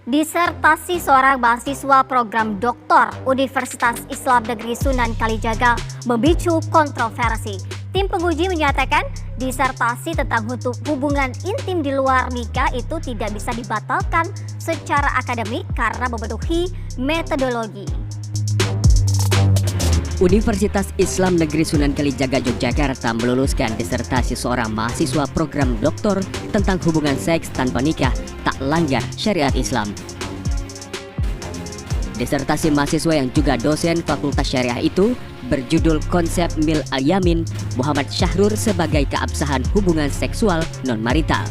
Disertasi seorang mahasiswa program doktor Universitas Islam Negeri Sunan Kalijaga memicu kontroversi. Tim penguji menyatakan disertasi tentang hubungan intim di luar nikah itu tidak bisa dibatalkan secara akademik karena memenuhi metodologi. Universitas Islam Negeri Sunan Kalijaga Yogyakarta meluluskan disertasi seorang mahasiswa program doktor tentang hubungan seks tanpa nikah tak langgar syariat Islam. Disertasi mahasiswa yang juga dosen Fakultas Syariah itu berjudul Konsep Mil Al-Yamin Muhammad Syahrur sebagai keabsahan hubungan seksual non-marital.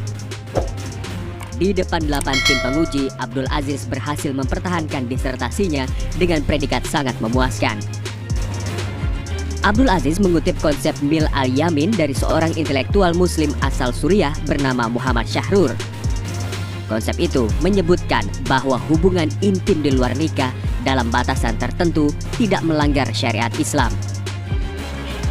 Di depan 8 tim penguji, Abdul Aziz berhasil mempertahankan disertasinya dengan predikat sangat memuaskan. Abdul Aziz mengutip konsep Mil Al-Yamin dari seorang intelektual muslim asal Suriah bernama Muhammad Syahrur. Konsep itu menyebutkan bahwa hubungan intim di luar nikah dalam batasan tertentu tidak melanggar syariat Islam.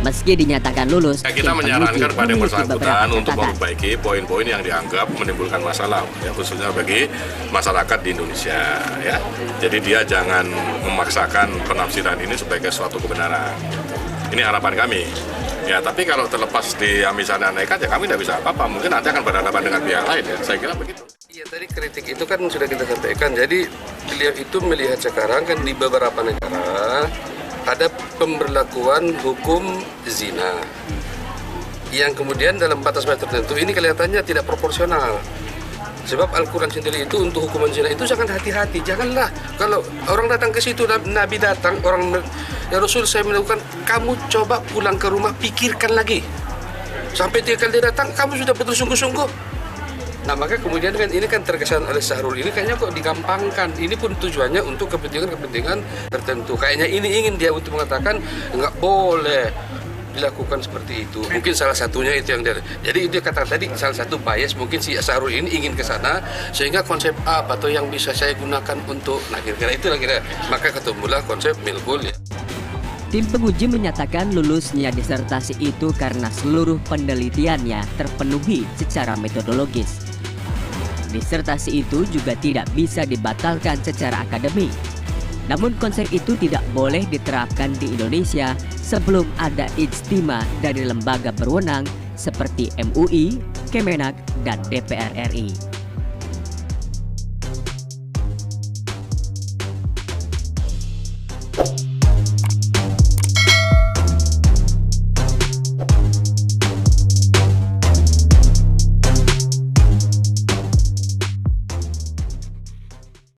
Meski dinyatakan lulus, kita menyarankan pada yang bersangkutan untuk memperbaiki poin-poin yang dianggap menimbulkan masalah, ya, khususnya bagi masyarakat di Indonesia. Ya. Jadi dia jangan memaksakan penafsiran ini sebagai suatu kebenaran. Ini harapan kami. Ya, tapi kalau terlepas di misalnya nekat, ya kami tidak bisa apa-apa. Mungkin nanti akan berhadapan dengan pihak lain. Ya. Saya kira begitu. Iya, tadi kritik itu kan sudah kita sampaikan. Jadi beliau itu melihat sekarang kan di beberapa negara ada pemberlakuan hukum zina yang kemudian dalam batas-batas tertentu ini kelihatannya tidak proporsional. Sebab Al-Quran sendiri itu untuk hukuman zina itu sangat hati-hati. Janganlah kalau orang datang ke situ, Nabi datang, ya Rasul saya melakukan, kamu coba pulang ke rumah pikirkan lagi. Sampai 3 kali dia datang, kamu sudah betul sungguh-sungguh. Nah maka kemudian kan ini kan terkesan oleh Syahrul ini kayaknya kok digampangkan. Ini pun tujuannya untuk kepentingan tertentu. Kayaknya ini ingin dia untuk mengatakan nggak boleh dilakukan seperti itu. Mungkin salah satunya itu yang dia. Jadi dia kata tadi salah satu bias mungkin si Syahrul ini ingin ke sana sehingga konsep apa atau yang bisa saya gunakan untuk kira-kira itulah kira. Maka ketemulah konsep milkul ya. Tim penguji menyatakan lulusnya disertasi itu karena seluruh penelitiannya terpenuhi secara metodologis. Disertasi itu juga tidak bisa dibatalkan secara akademik. Namun konsep itu tidak boleh diterapkan di Indonesia sebelum ada ijtima dari lembaga berwenang seperti MUI, Kemenak, dan DPR RI.